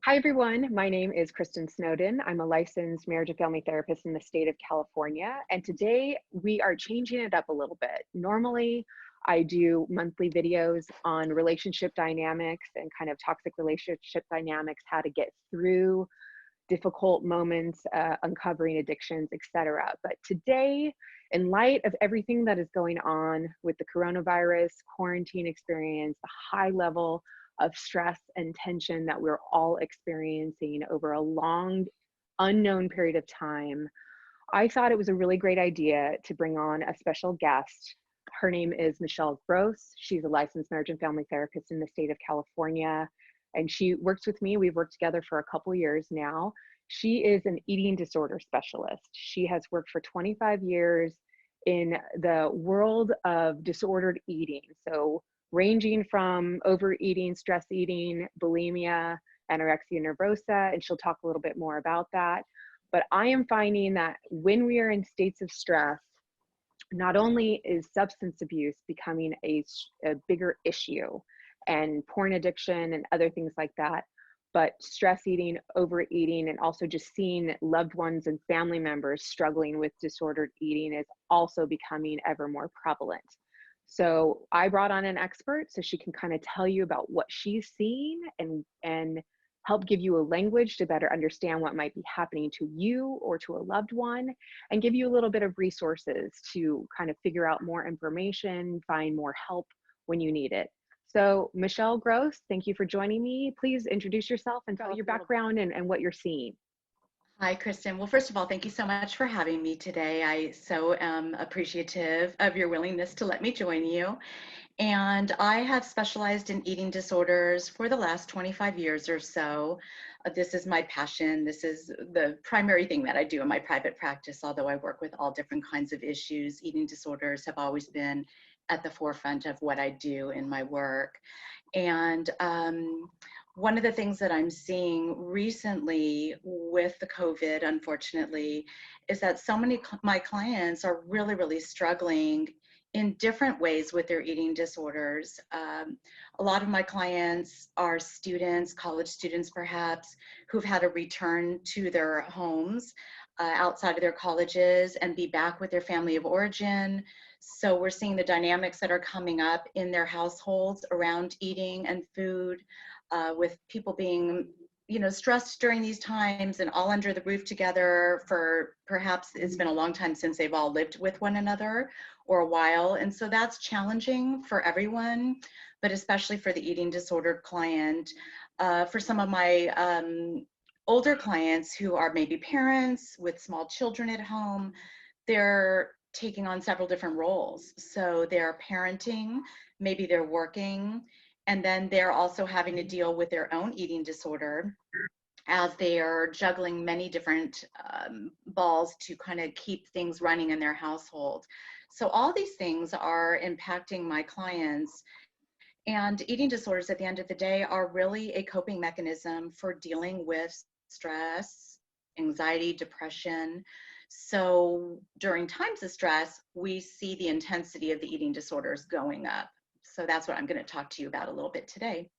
Hi, everyone. My name is Kristen Snowden. I'm a licensed marriage and family therapist in the state of California. And today we are changing it up a little bit. Normally, I do monthly videos on relationship dynamics and kind of toxic relationship dynamics, how to get through difficult moments, uncovering addictions, etc. But today, in light of everything that is going on with the coronavirus, quarantine experience, the high level of stress and tension that we're all experiencing over a long, unknown period of time, I thought it was a really great idea to bring on a special guest. Her name is Michelle Gross. She's a licensed marriage and family therapist in the state of California, and she works with me. We've worked together for a couple years now. She is an eating disorder specialist. She has worked for 25 years in the world of disordered eating. So ranging from overeating, stress eating, bulimia, anorexia nervosa, and she'll talk a little bit more about that. But I am finding that when we are in states of stress, not only is substance abuse becoming a bigger issue and porn addiction and other things like that, but stress eating, overeating, and also just seeing loved ones and family members struggling with disordered eating is also becoming ever more prevalent. So I brought on an expert so she can kind of tell you about what she's seeing and help give you a language to better understand what might be happening to you or to a loved one, and give you a little bit of resources to kind of figure out more information, find more help when you need it. So Michelle Gross, thank you for joining me. Please introduce yourself and tell your background and what you're seeing. Hi, Kristen. Well, first of all, thank you so much for having me today. I so am appreciative of your willingness to let me join you. And I have specialized in eating disorders for the last 25 years or so. This is my passion. This is the primary thing that I do in my private practice, although I work with all different kinds of issues. Eating disorders have always been at the forefront of what I do in my work. And one of the things that I'm seeing recently with the COVID, unfortunately, is that so many my clients are really struggling in different ways with their eating disorders. A lot of my clients are students, college students perhaps, who've had to return to their homes outside of their colleges and be back with their family of origin. So we're seeing the dynamics that are coming up in their households around eating and food, with people being stressed during these times and all under the roof together for perhaps it's been a long time since they've all lived with one another or a while. And so that's challenging for everyone, but especially for the eating disordered client. For some of my older clients who are maybe parents with small children at home, they're taking on several different roles. So they're parenting, maybe they're working, and then they're also having to deal with their own eating disorder as they are juggling many different balls to kind of keep things running in their household. So all these things are impacting my clients. And eating disorders at the end of the day are really a coping mechanism for dealing with stress, anxiety, depression. So during times of stress, we see the intensity of the eating disorders going up. So that's what I'm going to talk to you about a little bit today.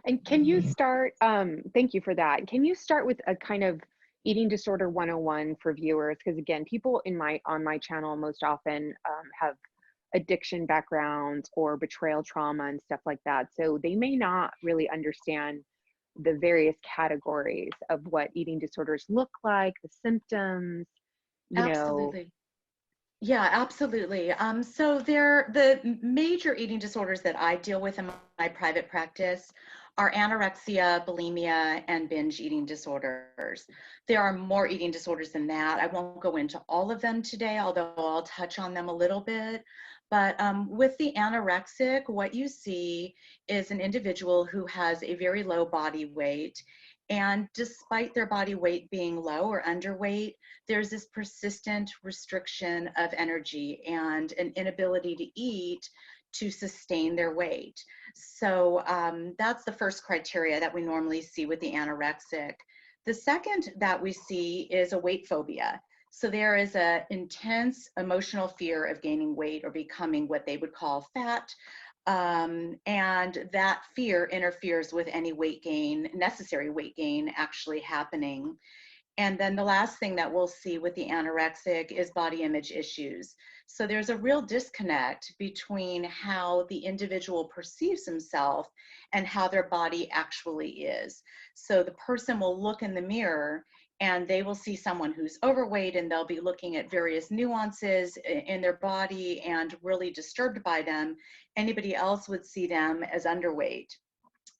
And can you start, thank you for that. Can you start with a kind of eating disorder 101 for viewers? Because again, people on my channel most often have addiction backgrounds or betrayal trauma and stuff like that. So they may not really understand the various categories of what eating disorders look like, the symptoms, you know. Absolutely. Yeah, absolutely. So the major eating disorders that I deal with in my private practice are anorexia, bulimia, and binge eating disorders. There are more eating disorders than that. I won't go into all of them today, although I'll touch on them a little bit. But with the anorexic, what you see is an individual who has a very low body weight. And despite their body weight being low or underweight, there's this persistent restriction of energy and an inability to eat to sustain their weight. So that's the first criteria that we normally see with the anorexic. The second that we see is a weight phobia. So there is an intense emotional fear of gaining weight or becoming what they would call fat. And that fear interferes with any weight gain, necessary weight gain actually happening. And then the last thing that we'll see with the anorexic is body image issues. So there's a real disconnect between how the individual perceives himself and how their body actually is. So the person will look in the mirror and they will see someone who's overweight, and they'll be looking at various nuances in their body and really disturbed by them. Anybody else would see them as underweight.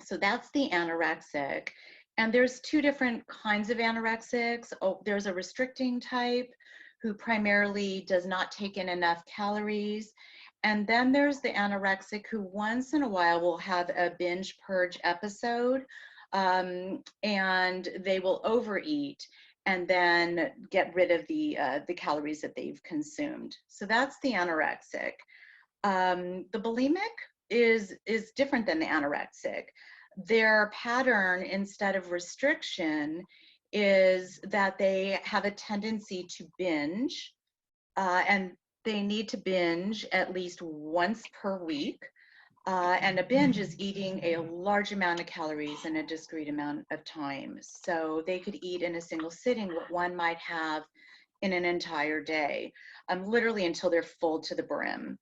So that's the anorexic. And there's two different kinds of anorexics. Oh, there's a restricting type who primarily does not take in enough calories. And then there's the anorexic who once in a while will have a binge purge episode, and they will overeat and then get rid of the calories that they've consumed. So that's the anorexic. The bulimic is different than the anorexic. Their pattern, instead of restriction, is that they have a tendency to binge, and they need to binge at least once per week. And a binge is eating a large amount of calories in a discrete amount of time. So they could eat in a single sitting what one might have in an entire day, literally until they're full to the brim.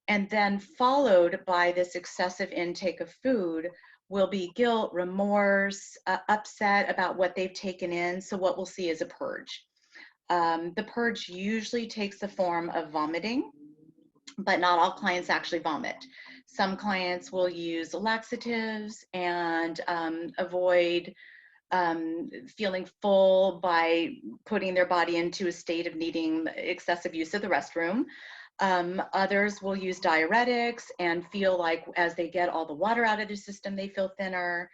And then followed by this excessive intake of food will be guilt, remorse, upset about what they've taken in. So what we'll see is a purge. The purge usually takes the form of vomiting, but not all clients actually vomit. Some clients will use laxatives and avoid feeling full by putting their body into a state of needing excessive use of the restroom. Others will use diuretics and feel like as they get all the water out of their system, they feel thinner.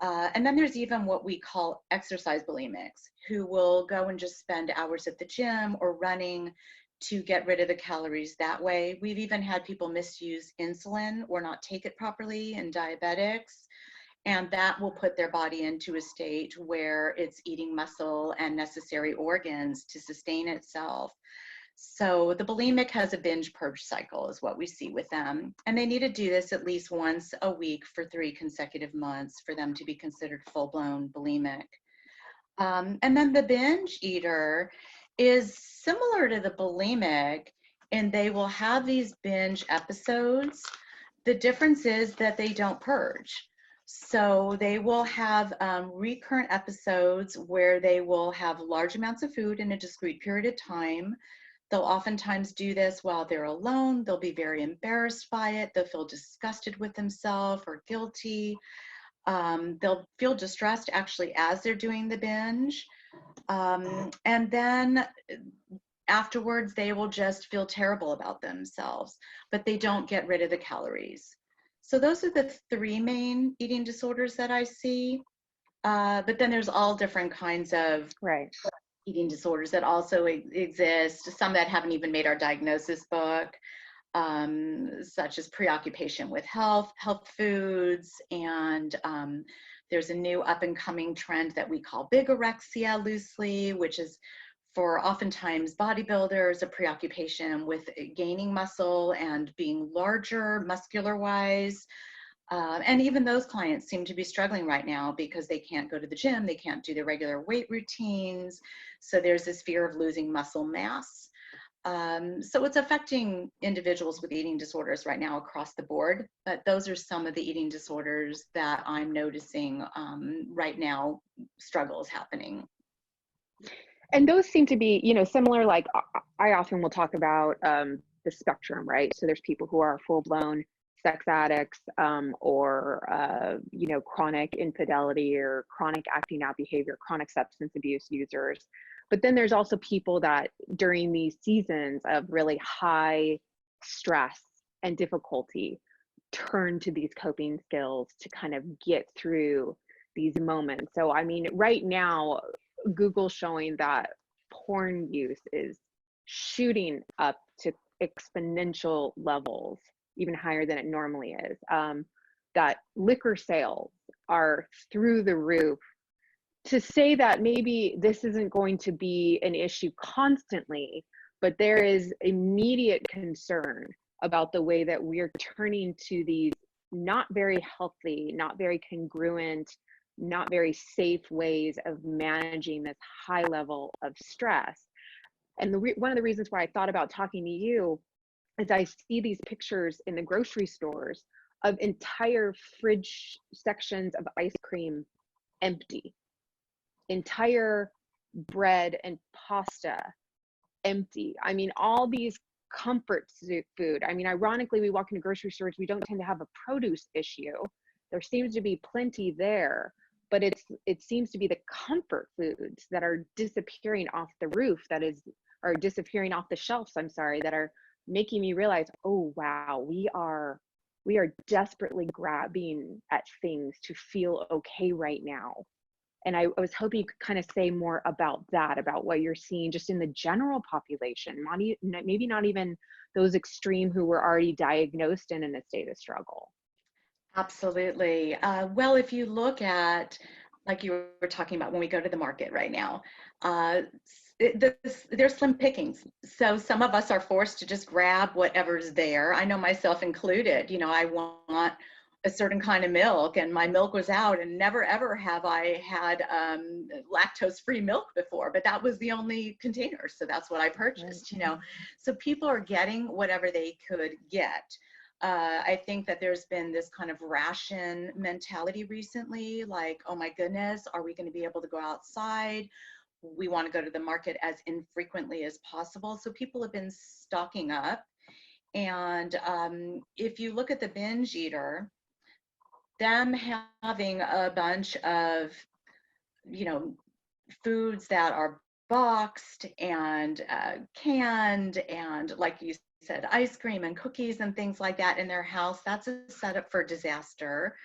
And then there's even what we call exercise bulimics, who will go and just spend hours at the gym or running to get rid of the calories that way. We've even had people misuse insulin or not take it properly in diabetics, and that will put their body into a state where it's eating muscle and necessary organs to sustain itself. So the bulimic has a binge purge cycle is what we see with them. And they need to do this at least once a week for 3 consecutive months for them to be considered full-blown bulimic. And then the binge eater is similar to the bulimic, and they will have these binge episodes. The difference is that they don't purge. So they will have recurrent episodes where they will have large amounts of food in a discrete period of time. They'll oftentimes do this while they're alone. They'll be very embarrassed by it. They'll feel disgusted with themselves or guilty. They'll feel distressed actually as they're doing the binge. And then afterwards, they will just feel terrible about themselves, but they don't get rid of the calories. So those are the 3 main eating disorders that I see. But then there's all different kinds of eating disorders that also exist, some that haven't even made our diagnosis book, such as preoccupation with health foods, and there's a new up and coming trend that we call bigorexia loosely, which is for oftentimes bodybuilders, a preoccupation with gaining muscle and being larger muscular wise. And even those clients seem to be struggling right now because they can't go to the gym, they can't do their regular weight routines. So there's this fear of losing muscle mass. So it's affecting individuals with eating disorders right now across the board, but those are some of the eating disorders that I'm noticing right now struggles happening. And those seem to be, you know, similar, like I often will talk about the spectrum, right? So there's people who are full-blown sex addicts, or you know, chronic infidelity or chronic acting out behavior, chronic substance abuse users. But then there's also people that during these seasons of really high stress and difficulty turn to these coping skills to kind of get through these moments. So I mean, right now Google's showing that porn use is shooting up to exponential levels, even higher than it normally is. That liquor sales are through the roof. To say that maybe this isn't going to be an issue constantly, but there is immediate concern about the way that we're turning to these not very healthy, not very congruent, not very safe ways of managing this high level of stress. And one of the reasons why I thought about talking to you is I see these pictures in the grocery stores of entire fridge sections of ice cream empty, entire bread and pasta empty. I mean, all these comfort food. I mean, ironically, we walk into grocery stores, we don't tend to have a produce issue. There seems to be plenty there, but it seems to be the comfort foods that are disappearing off the roof, are disappearing off the shelves, I'm sorry, that are making me realize, oh wow, we are desperately grabbing at things to feel okay right now. And I was hoping you could kind of say more about that, about what you're seeing just in the general population, maybe not even those extreme who were already diagnosed and in a state of struggle. Absolutely. Well, if you look at, like you were talking about, when we go to the market right now, there's slim pickings. So some of us are forced to just grab whatever's there. I know myself included. You know, I want a certain kind of milk, and my milk was out, and never ever have I had lactose-free milk before, but that was the only container, so that's what I purchased. You know, so people are getting whatever they could get. I think that there's been this kind of ration mentality recently, like, oh my goodness, are we going to be able to go outside? We want to go to the market as infrequently as possible. So people have been stocking up. And if you look at the binge eater, them having a bunch of, you know, foods that are boxed and canned, and like you said, ice cream and cookies and things like that in their house, that's a setup for disaster.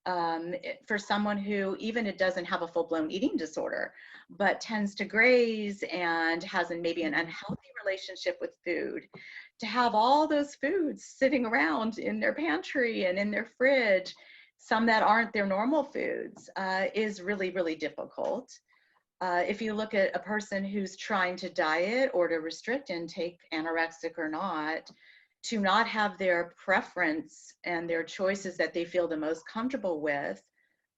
For someone who, even it doesn't have a full-blown eating disorder, but tends to graze and has maybe an unhealthy relationship with food, to have all those foods sitting around in their pantry and in their fridge, some that aren't their normal foods, is really, really difficult. If you look at a person who's trying to diet or to restrict intake, anorexic or not, to not have their preference and their choices that they feel the most comfortable with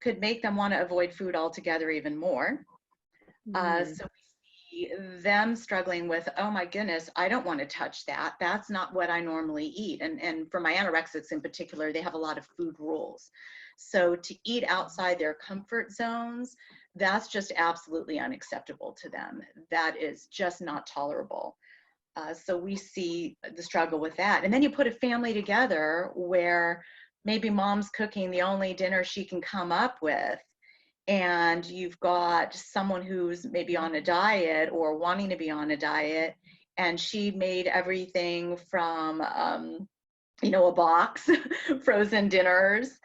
could make them want to avoid food altogether even more. So we see them struggling with, oh my goodness, I don't want to touch that. That's not what I normally eat. And for my anorexics in particular, they have a lot of food rules. So to eat outside their comfort zones, that's just absolutely unacceptable to them. That is just not tolerable. So we see the struggle with that. And then you put a family together where maybe mom's cooking the only dinner she can come up with, and you've got someone who's maybe on a diet or wanting to be on a diet, and she made everything from, you know, a box, frozen dinners.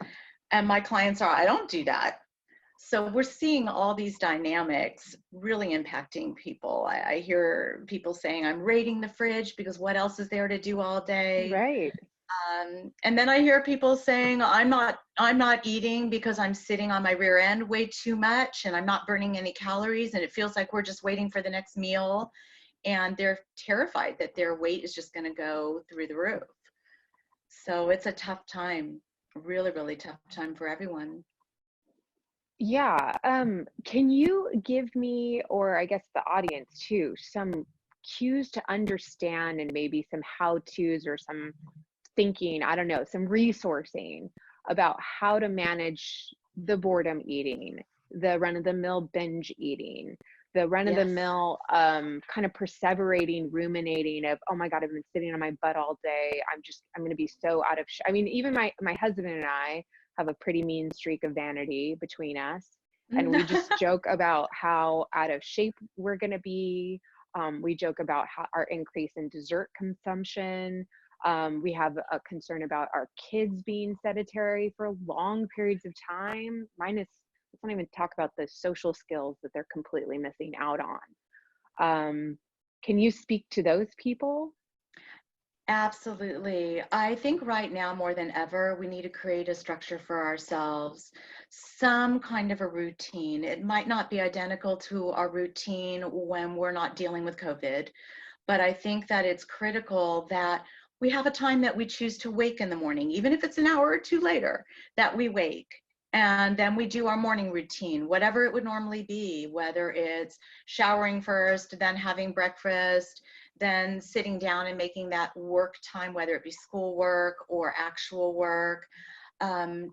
And my clients are, I don't do that. So we're seeing all these dynamics really impacting people. I hear people saying, I'm raiding the fridge because what else is there to do all day? Right. And then I hear people saying, I'm not eating because I'm sitting on my rear end way too much and I'm not burning any calories, and it feels like we're just waiting for the next meal. And they're terrified that their weight is just going to go through the roof. So it's a tough time, really, really tough time for everyone. Yeah. Can you give me, or I guess the audience too, some cues to understand and maybe some how-tos or some thinking, I don't know, some resourcing about how to manage the boredom eating, the run-of-the-mill binge eating, the run-of-the-mill kind of perseverating, ruminating of, oh my God, I've been sitting on my butt all day. I'm going to be so out of I mean, even my husband and I have a pretty mean streak of vanity between us. And we just joke about how out of shape we're going to be. We joke about how our increase in dessert consumption. We have a concern about our kids being sedentary for long periods of time. Let's not even talk about the social skills that they're completely missing out on. Can you speak to those people? Absolutely. I think right now more than ever, we need to create a structure for ourselves, some kind of a routine. It might not be identical to our routine when we're not dealing with COVID, but I think that it's critical that we have a time that we choose to wake in the morning, even if it's an hour or two later that we wake. And then we do our morning routine, whatever it would normally be, whether it's showering first, then having breakfast, then sitting down and making that work time, whether it be schoolwork or actual work,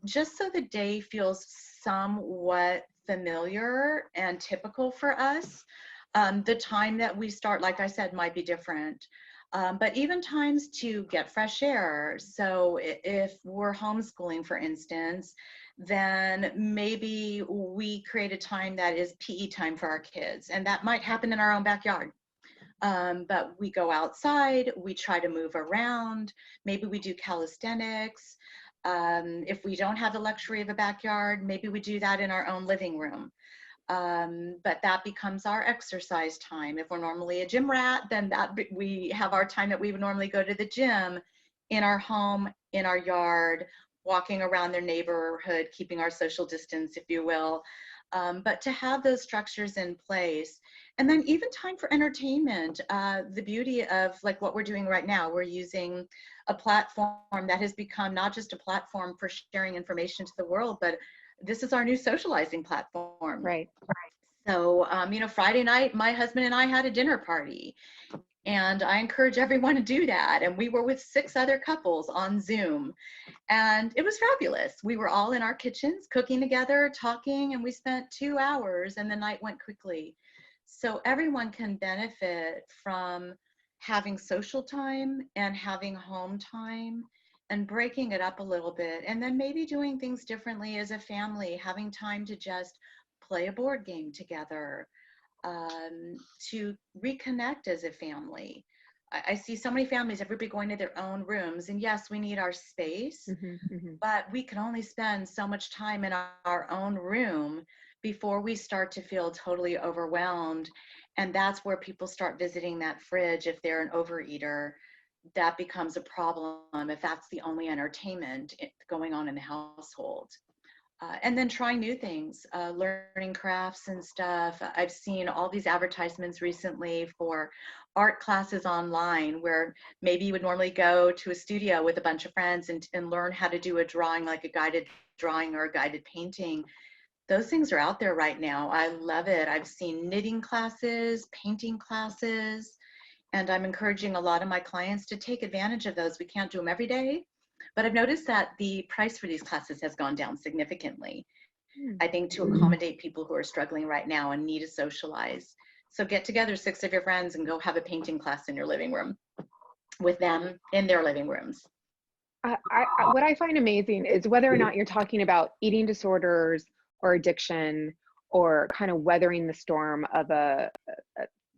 just so the day feels somewhat familiar and typical for us. The time that we start, like I said, might be different. But even times to get fresh air. So if we're homeschooling, for instance, then maybe we create a time that is PE time for our kids, and that might happen in our own backyard. But we go outside, we try to move around, maybe we do calisthenics. If we don't have the luxury of a backyard, maybe we do that in our own living room. But that becomes our exercise time. If we're normally a gym rat, then we have our time that we would normally go to the gym in our home, in our yard, walking around their neighborhood, keeping our social distance, if you will. But to have those structures in place, and then even time for entertainment. The beauty of like what we're doing right now, we're using a platform that has become not just a platform for sharing information to the world, but this is our new socializing platform. Right. So, Friday night, my husband and I had a dinner party, and I encourage everyone to do that. And we were with 6 other couples on Zoom, and it was fabulous. We were all in our kitchens cooking together, talking, and we spent 2 hours, and the night went quickly. So everyone can benefit from having social time and having home time and breaking it up a little bit, and then maybe doing things differently as a family, having time to just play a board game together, to reconnect as a family. I see so many families, everybody going to their own rooms, and yes, we need our space, but we can only spend so much time in our own room before we start to feel totally overwhelmed. And that's where people start visiting that fridge. If they're an overeater, that becomes a problem if that's the only entertainment going on in the household. And then trying new things, learning crafts and stuff. I've seen all these advertisements recently for art classes online, where maybe you would normally go to a studio with a bunch of friends and learn how to do a drawing, like a guided drawing or a guided painting. Those things are out there right now. I love it. I've seen knitting classes, painting classes, and I'm encouraging a lot of my clients to take advantage of those. We can't do them every day, but I've noticed that the price for these classes has gone down significantly. I think to accommodate people who are struggling right now and need to socialize. So get together 6 of your friends and go have a painting class in your living room with them in their living rooms. What I find amazing is whether or not you're talking about eating disorders or addiction or kind of weathering the storm of a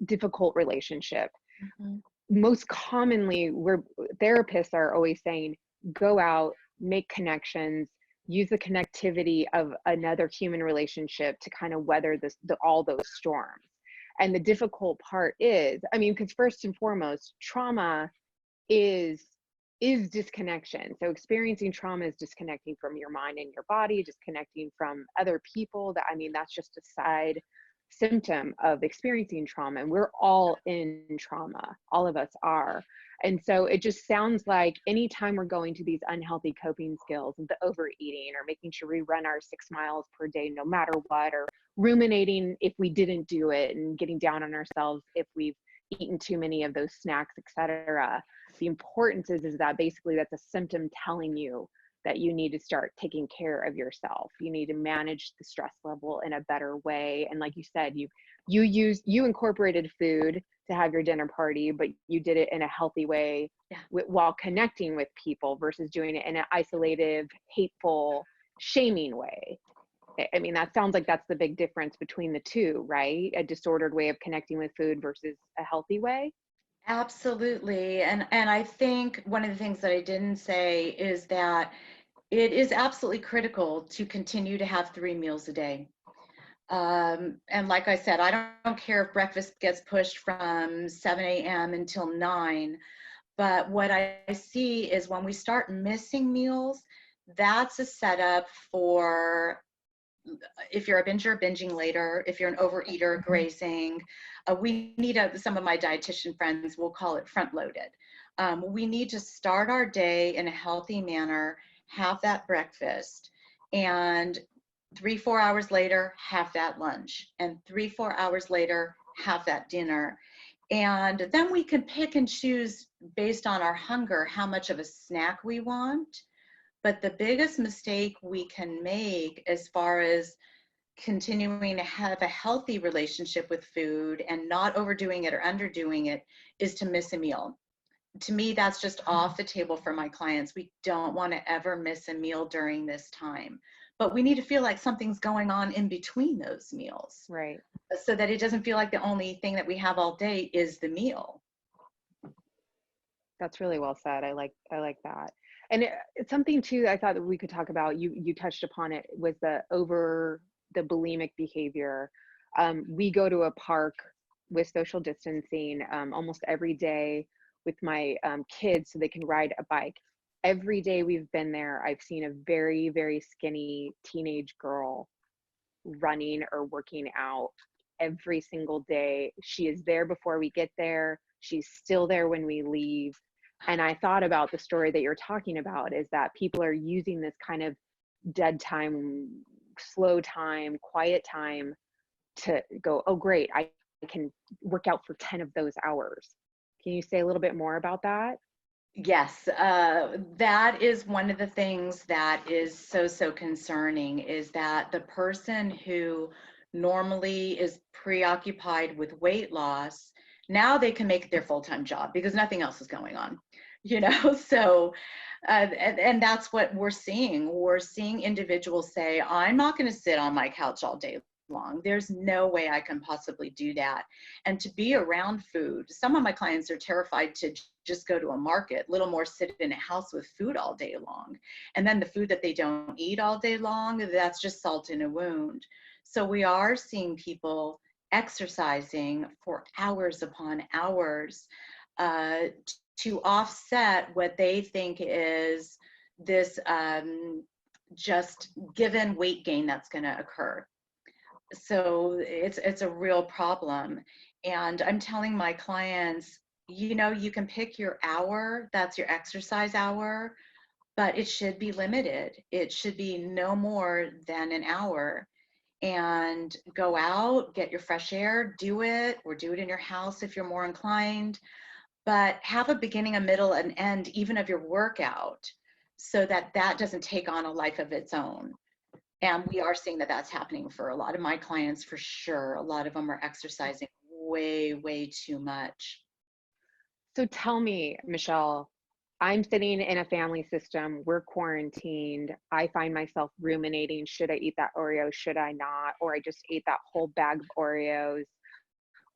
difficult relationship. Most commonly, therapists are always saying, go out, make connections, use the connectivity of another human relationship to kind of weather all those storms. And the difficult part is, I mean, because first and foremost, trauma is disconnection. So experiencing trauma is disconnecting from your mind and your body, disconnecting from other people. I mean, that's just a side symptom of experiencing trauma, and we're all in trauma. All of us are. And so it just sounds like anytime we're going to these unhealthy coping skills, the overeating or making sure we run our 6 miles per day no matter what, or ruminating if we didn't do it and getting down on ourselves if we've eaten too many of those snacks, etc. The importance is that basically that's a symptom telling you that you need to start taking care of yourself. You need to manage the stress level in a better way. And like you said, you incorporated food to have your dinner party, but you did it in a healthy way, while connecting with people versus doing it in an isolative, hateful, shaming way. I mean, that sounds like that's the big difference between the two, right? A disordered way of connecting with food versus a healthy way. Absolutely. And I think one of the things that I didn't say is that it is absolutely critical to continue to have 3 meals a day. And like I said, I don't care if breakfast gets pushed from 7 a.m. until 9, but what I see is when we start missing meals, that's a setup for, if you're a binger, binging later. If you're an overeater, grazing. We need some of my dietitian friends will call it front loaded. We need to start our day in a healthy manner, have that breakfast, and 3-4 hours later, have that lunch, and 3-4 hours later, have that dinner. And then we can pick and choose based on our hunger how much of a snack we want. But the biggest mistake we can make as far as continuing to have a healthy relationship with food and not overdoing it or underdoing it is to miss a meal. To me, that's just off the table for my clients. We don't want to ever miss a meal during this time, but we need to feel like something's going on in between those meals, Right. so that it doesn't feel like the only thing that we have all day is the meal. That's really well said. I like that. And it's something too I thought that we could talk about. You touched upon it, was the bulimic behavior. We go to a park with social distancing almost every day with my kids so they can ride a bike. Every day we've been there, I've seen a very, very skinny teenage girl running or working out every single day. She is there before we get there. She's still there when we leave. And I thought about the story that you're talking about, is that people are using this kind of dead time, slow time, quiet time to go, oh, great, I can work out for 10 of those hours. Can you say a little bit more about that? Yes, that is one of the things that is so concerning, is that the person who normally is preoccupied with weight loss, now they can make it their full-time job because nothing else is going on, you know? So, and that's what we're seeing. We're seeing individuals say, I'm not going to sit on my couch all day long. There's no way I can possibly do that. And to be around food, some of my clients are terrified to just go to a market, little more sit in a house with food all day long. And then the food that they don't eat all day long, that's just salt in a wound. So we are seeing people exercising for hours upon hours to offset what they think is this just given weight gain that's going to occur. So it's a real problem. And I'm telling my clients, you know, you can pick your hour, that's your exercise hour, but it should be limited. It should be no more than an hour. And go out, get your fresh air, do it, or do it in your house if you're more inclined, but have a beginning, a middle, and end even of your workout, so that that doesn't take on a life of its own. And we are seeing that that's happening for a lot of my clients, for sure. A lot of them are exercising way too much. So tell me, Michelle, I'm sitting in a family system, we're quarantined. I find myself ruminating, should I eat that Oreo? Should I not? Or I just ate that whole bag of Oreos.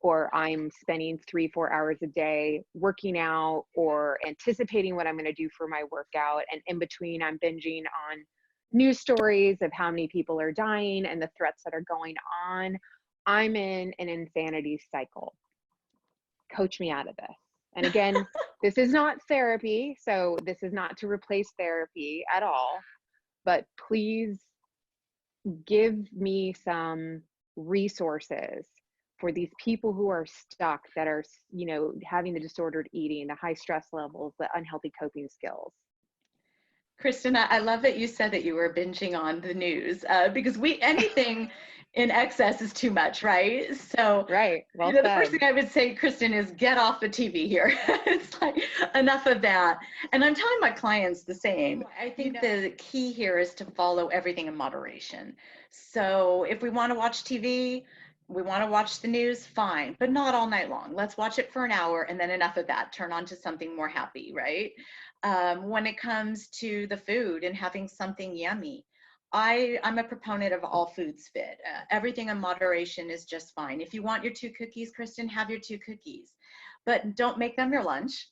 Or I'm spending 3-4 hours a day working out or anticipating what I'm going to do for my workout. And in between, I'm binging on news stories of how many people are dying and the threats that are going on. I'm in an insanity cycle. Coach me out of this. And again, this is not therapy, so this is not to replace therapy at all, but please give me some resources for these people who are stuck, that are, you know, having the disordered eating, the high stress levels, the unhealthy coping skills. Kristen, I love that you said that you were binging on the news, because anything in excess is too much, right? So, Right. Well you know, the said. first thing I would say, Kristen, is get off the TV here. It's like, enough of that. And I'm telling my clients the same. I think the key here is to follow everything in moderation. So if we want to watch TV, we want to watch the news, fine, but not all night long. Let's watch it for an hour and then enough of that. Turn on to something more happy, right? When it comes to the food and having something yummy, I'm a proponent of all foods fit. Everything in moderation is just fine. If you want your 2 cookies, Kristen, have your 2 cookies, but don't make them your lunch.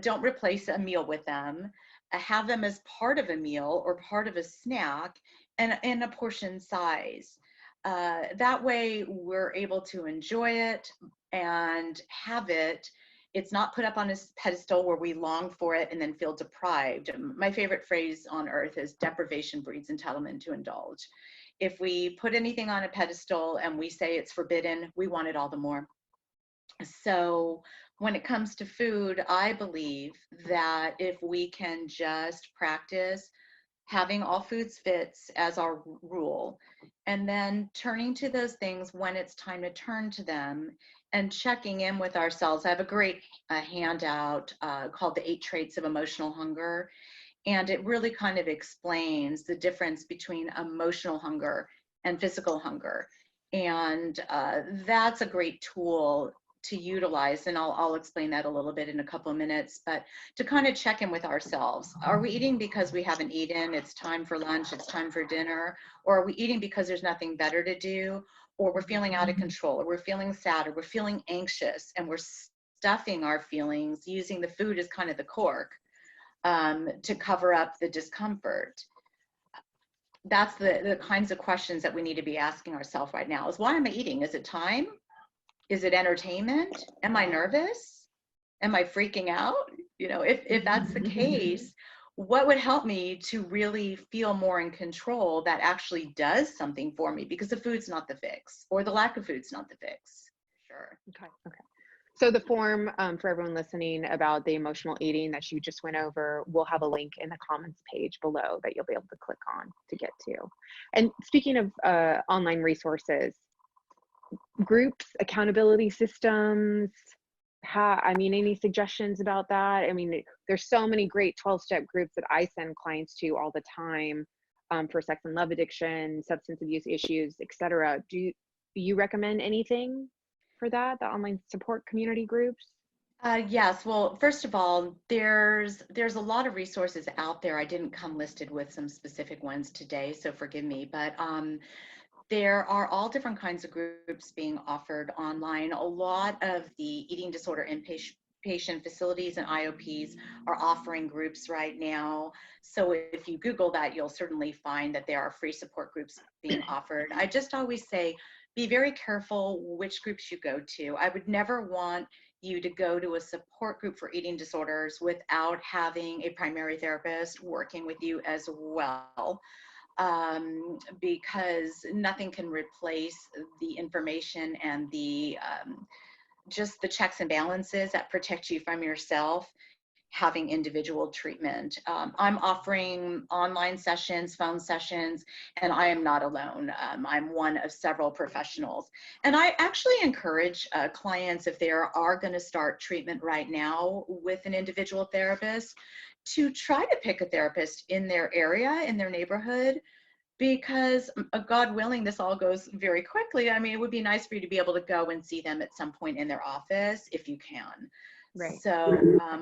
Don't replace a meal with them. Have them as part of a meal or part of a snack, and in a portion size. That way we're able to enjoy it and have it. It's not put up on a pedestal where we long for it and then feel deprived. My favorite phrase on earth is deprivation breeds entitlement to indulge. If we put anything on a pedestal and we say it's forbidden, we want it all the more. So when it comes to food, I believe that if we can just practice having all foods fits as our rule, and then turning to those things when it's time to turn to them and checking in with ourselves. I have a great handout called The 8 Traits of Emotional Hunger, and it really kind of explains the difference between emotional hunger and physical hunger. And that's a great tool to utilize. And I'll explain that a little bit in a couple of minutes, but to kind of check in with ourselves. Are we eating because we haven't eaten? It's time for lunch, it's time for dinner. Or are we eating because there's nothing better to do? Or we're feeling out of control, or we're feeling sad, or we're feeling anxious, and we're stuffing our feelings using the food as kind of the cork to cover up the discomfort. That's the kinds of questions that we need to be asking ourselves right now. Is, why am I eating? Is it time? Is it entertainment? Am I nervous? Am I freaking out? You know, if that's the case, what would help me to really feel more in control that actually does something for me? Because the food's not the fix, or the lack of food's not the fix. Sure. Okay. Okay. So the form for everyone listening about the emotional eating that you just went over, we'll have a link in the comments page below that you'll be able to click on to get to. And speaking of online resources, groups, accountability systems, I mean, any suggestions about that? I mean, there's so many great 12-step groups that I send clients to all the time for sex and love addiction, substance abuse issues, etc. Do you recommend anything for that, the online support community groups? Yes. Well, first of all, there's a lot of resources out there. I didn't come listed with some specific ones today, so forgive me. But there are all different kinds of groups being offered online. A lot of the eating disorder inpatient facilities and IOPs are offering groups right now. So if you Google that, you'll certainly find that there are free support groups being offered. I just always say, be very careful which groups you go to. I would never want you to go to a support group for eating disorders without having a primary therapist working with you as well. Because nothing can replace the information and the just the checks and balances that protect you from yourself, having individual treatment. I'm offering online sessions, phone sessions, and I am not alone. I'm one of several professionals. And I actually encourage clients, if they are going to start treatment right now with an individual therapist, to try to pick a therapist in their area, in their neighborhood, because God willing, this all goes very quickly. I mean, it would be nice for you to be able to go and see them at some point in their office if you can. Right. So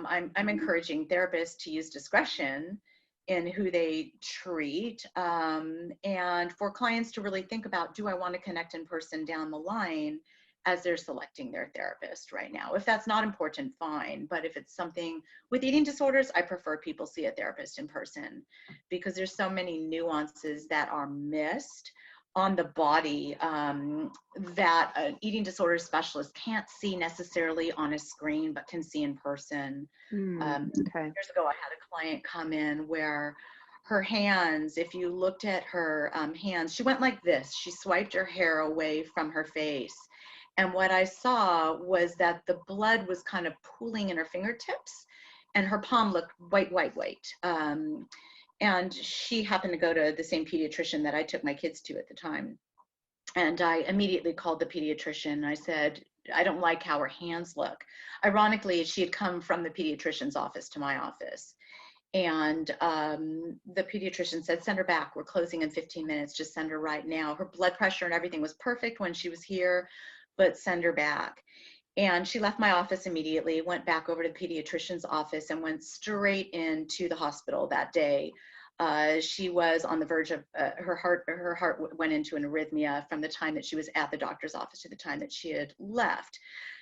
I'm encouraging therapists to use discretion in who they treat, and for clients to really think about, do I want to connect in person down the line as they're selecting their therapist right now? If that's not important, fine. But if it's something with eating disorders, I prefer people see a therapist in person, because there's so many nuances that are missed on the body that an eating disorder specialist can't see necessarily on a screen, but can see in person. Okay. Years ago, I had a client come in where her hands, if you looked at her hands, she went like this. She swiped her hair away from her face. And what I saw was that the blood was kind of pooling in her fingertips, and her palm looked white, white, white. And she happened to go to the same pediatrician that I took my kids to at the time. And I immediately called the pediatrician. I said, I don't like how her hands look. Ironically, she had come from the pediatrician's office to my office. And the pediatrician said, send her back. We're closing in 15 minutes. Just send her right now. Her blood pressure and everything was perfect when she was here, but send her back. And she left my office immediately, went back over to the pediatrician's office, and went straight into the hospital that day. She was on the verge of her heart went into an arrhythmia from the time that she was at the doctor's office to the time that she had left.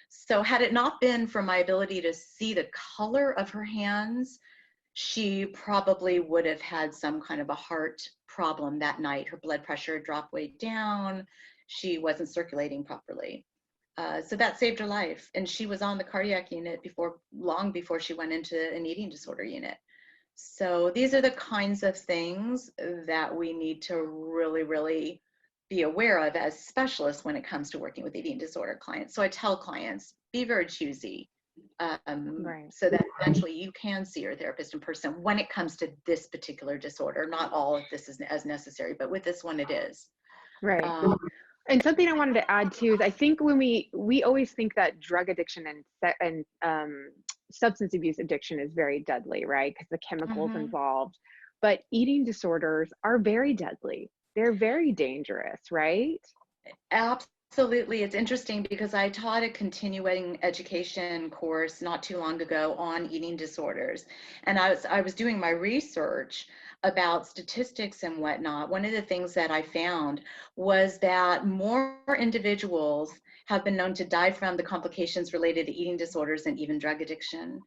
So had it not been for my ability to see the color of her hands, she probably would have had some kind of a heart problem that night. Her blood pressure dropped way down. She wasn't circulating properly. So that saved her life. And she was on the cardiac unit long before she went into an eating disorder unit. So these are the kinds of things that we need to really, really be aware of as specialists when it comes to working with eating disorder clients. So I tell clients, be very choosy, Right. so that eventually you can see your therapist in person when it comes to this particular disorder. Not all of this is as necessary, but with this one it is. Right. Um, And something I wanted to add too is I think when we always think that drug addiction and substance abuse addiction is very deadly, right? Because the chemicals mhm. involved. But eating disorders are very deadly. They're very dangerous, right? Absolutely. It's interesting because I taught a continuing education course not too long ago on eating disorders. And I was doing my research about statistics and whatnot. One of the things that I found was that more individuals have been known to die from the complications related to eating disorders and even drug addiction,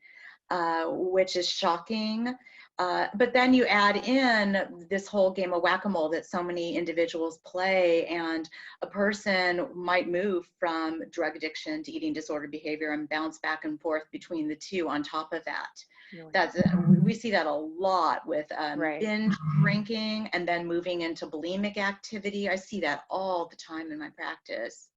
which is shocking. But then you add in this whole game of whack-a-mole that so many individuals play, and a person might move from drug addiction to eating disorder behavior and bounce back and forth between the two on top of that. Really? That's, we see that a lot with Right. binge drinking and then moving into bulimic activity. I see that all the time in my practice.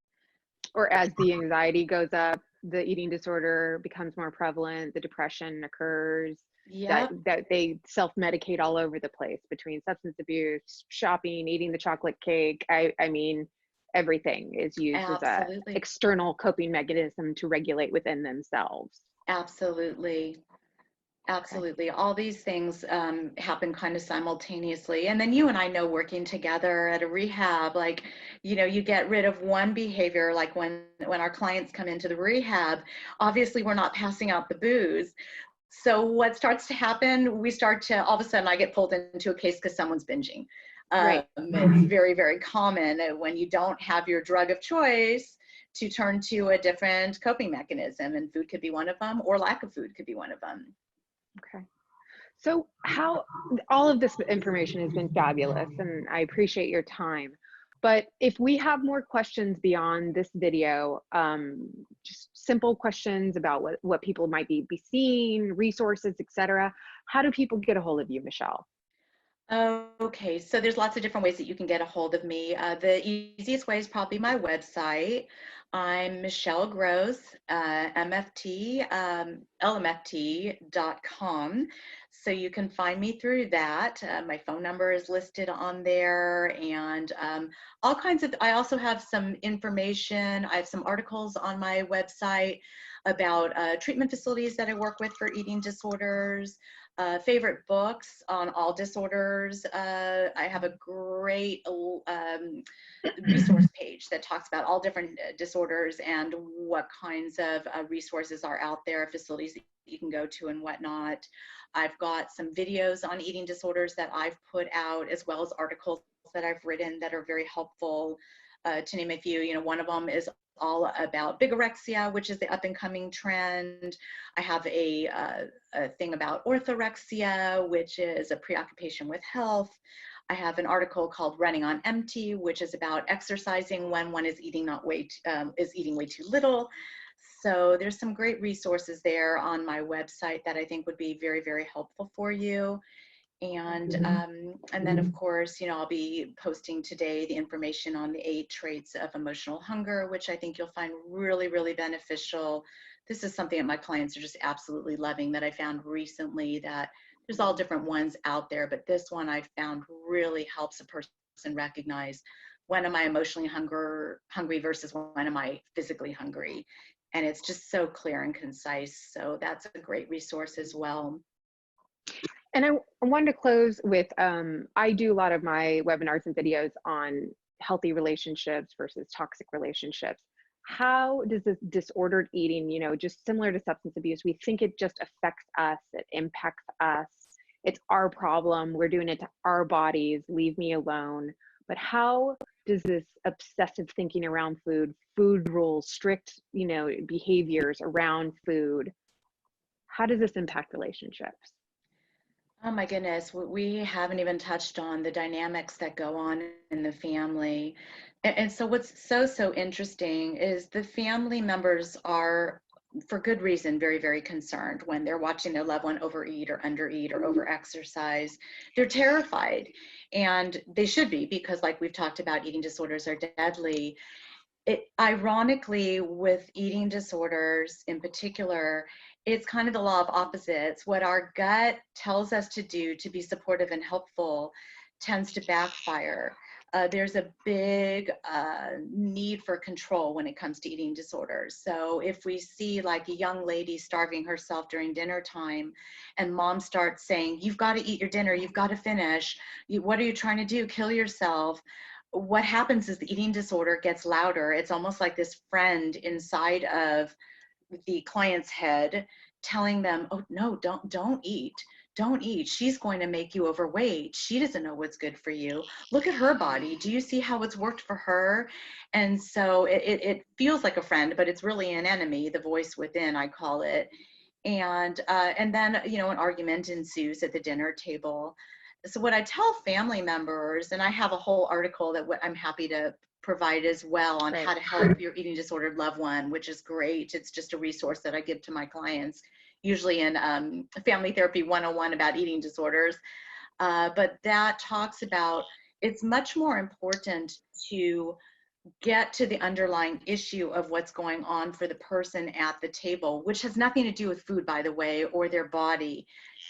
Or as the anxiety goes up, the eating disorder becomes more prevalent, the depression occurs, that Yep, they self-medicate all over the place between substance abuse, shopping, eating the chocolate cake. I mean, everything is used as a absolutely. external coping mechanism to regulate within themselves. Absolutely. Okay. Absolutely. All these things happen kind of simultaneously. And then you and I know working together at a rehab, like, you get rid of one behavior, like when our clients come into the rehab, obviously we're not passing out the booze. So what starts to happen, we start to, all of a sudden I get pulled into a case because someone's binging. Right. It's very, very common when you don't have your drug of choice to turn to a different coping mechanism, and food could be one of them, or lack of food could be one of them. Okay. So how all of this information has been fabulous and I appreciate your time. But if we have more questions beyond this video, just simple questions about what people might be seeing, resources, etc., how do people get a hold of you, Michelle? Okay, so there's lots of different ways that you can get a hold of me. The easiest way is probably my website. I'm Michelle Gross, MFT, LMFT.com. So you can find me through that. My phone number is listed on there, and all kinds of, I also have some information. I have some articles on my website about treatment facilities that I work with for eating disorders. Favorite books on all disorders. I have a great resource page that talks about all different disorders and what kinds of resources are out there, facilities that you can go to and whatnot. I've got some videos on eating disorders that I've put out, as well as articles that I've written that are very helpful. To name a few, one of them is all about bigorexia, which is the up and coming trend. I have a thing about orthorexia, which is a preoccupation with health. I have an article called Running on Empty, which is about exercising when one is eating is eating way too little. So there's some great resources there on my website that I think would be very, very helpful for you. And then of course, I'll be posting today the information on the 8 traits of emotional hunger, which I think you'll find really, really beneficial. This is something that my clients are just absolutely loving, that I found recently, that there's all different ones out there, but this one I found really helps a person recognize, when am I emotionally hungry versus when am I physically hungry? And it's just so clear and concise. So that's a great resource as well. And I wanted to close with I do a lot of my webinars and videos on healthy relationships versus toxic relationships. How does this disordered eating, just similar to substance abuse, we think it just affects us, it impacts us, it's our problem, we're doing it to our bodies, leave me alone. But how does this obsessive thinking around food rules, strict, behaviors around food, how does this impact relationships? Oh my goodness, we haven't even touched on the dynamics that go on in the family. And so what's so, so interesting is the family members are for good reason, very, very concerned when they're watching their loved one overeat or undereat or overexercise. They're terrified, and they should be, because like we've talked about, eating disorders are deadly. Ironically, with eating disorders in particular, it's kind of the law of opposites. What our gut tells us to do to be supportive and helpful tends to backfire. There's a big need for control when it comes to eating disorders. So if we see like a young lady starving herself during dinner time, and mom starts saying, "You've got to eat your dinner, you've got to finish, what are you trying to do? Kill yourself." What happens is the eating disorder gets louder. It's almost like this friend inside of the client's head telling them, "Oh no, don't eat. Don't eat. She's going to make you overweight. She doesn't know what's good for you. Look at her body. Do you see how it's worked for her?" And so it feels like a friend, but it's really an enemy, the voice within, I call it. And then, you know, an argument ensues at the dinner table. So what I tell family members, and I have a whole article that I'm happy to provide as well on how to help your eating disordered loved one, which is great. It's just a resource that I give to my clients, usually in Family Therapy 101 about eating disorders. But that talks about, it's much more important to get to the underlying issue of what's going on for the person at the table, which has nothing to do with food, by the way, or their body.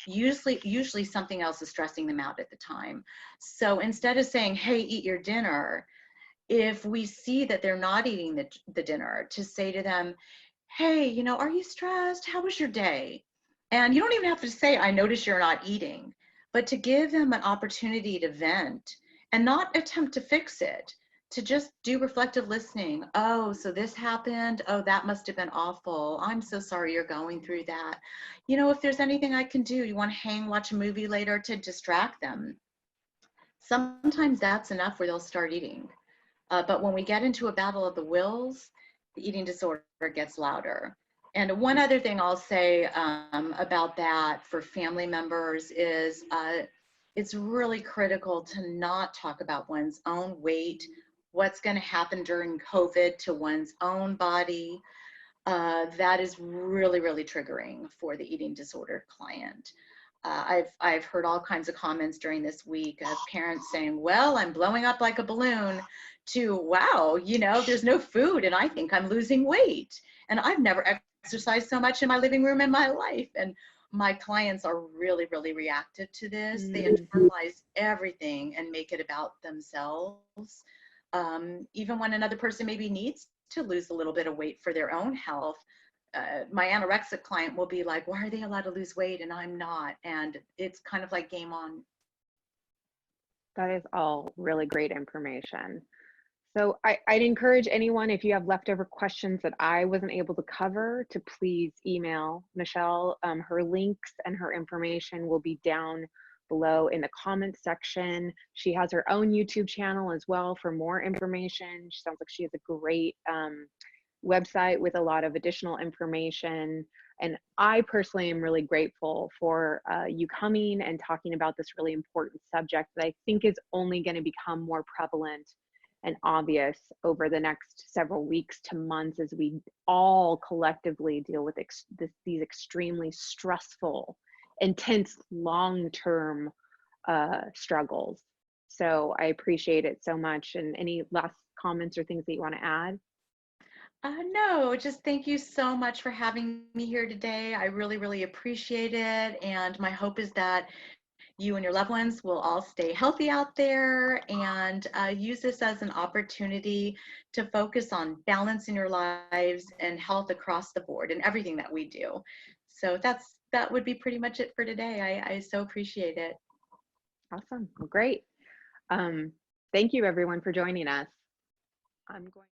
Usually something else is stressing them out at the time. So instead of saying, "Hey, eat your dinner," if we see that they're not eating the dinner, to say to them, "Hey, you know, are you stressed? How was your day?" And you don't even have to say, "I notice you're not eating," but to give them an opportunity to vent and not attempt to fix it, to just do reflective listening. "Oh, so this happened. Oh, that must have been awful. I'm so sorry you're going through that. You know, if there's anything I can do, you want to hang, watch a movie later," to distract them. Sometimes that's enough where they'll start eating. But when we get into a battle of the wills, the eating disorder gets louder. And one other thing I'll say about that for family members is it's really critical to not talk about one's own weight, what's going to happen during COVID to one's own body. That is really, really triggering for the eating disorder client. I've heard all kinds of comments during this week of parents saying, "Well, I'm blowing up like a balloon," to, "Wow, you know, there's no food and I think I'm losing weight. And I've never exercised so much in my living room in my life." And my clients are really, really reactive to this. They internalize everything and make it about themselves. Even when another person maybe needs to lose a little bit of weight for their own health, my anorexic client will be like, "Why are they allowed to lose weight and I'm not?" And it's kind of like game on. That is all really great information. So I'd encourage anyone, if you have leftover questions that I wasn't able to cover, to please email Michelle. Her links and her information will be down below in the comments section. She has her own YouTube channel as well for more information. She sounds like she has a great website with a lot of additional information. And I personally am really grateful for you coming and talking about this really important subject that I think is only going to become more prevalent and obvious over the next several weeks to months as we all collectively deal with these extremely stressful, intense, long-term struggles. So I appreciate it so much. And any last comments or things that you want to add? No, just thank you so much for having me here today. I really, really appreciate it. And my hope is that you and your loved ones will all stay healthy out there, and use this as an opportunity to focus on balance in your lives and health across the board in everything that we do. So that would be pretty much it for today. I so appreciate it. Awesome. Well, great. Thank you everyone for joining us. I'm going